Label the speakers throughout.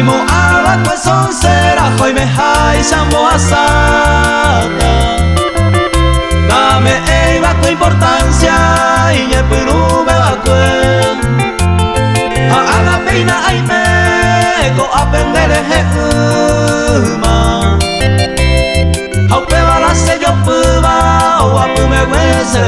Speaker 1: mo aba pues son será hoy me hay sambo asada. Dame eva tu importancia y ye puru me va cuen. A la peina ay me co aprender je ma. Au pe bala se yo puba o a pu me wese.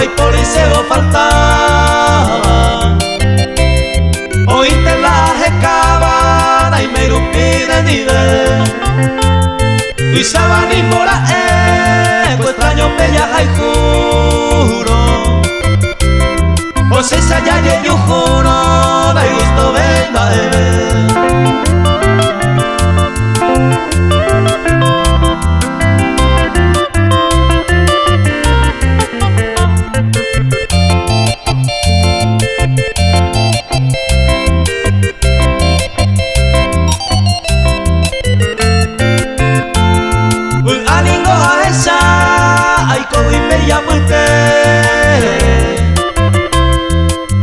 Speaker 1: Y por eso faltaba oíste la jecabana y me rupide ni ve y saban y mora pues extraño bella hay juro o si se halla y yo juro da gusto venga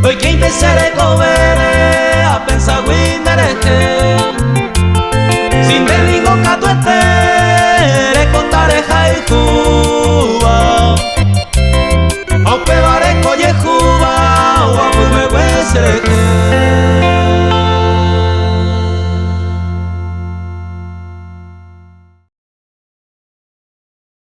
Speaker 1: hoy quien te seré comer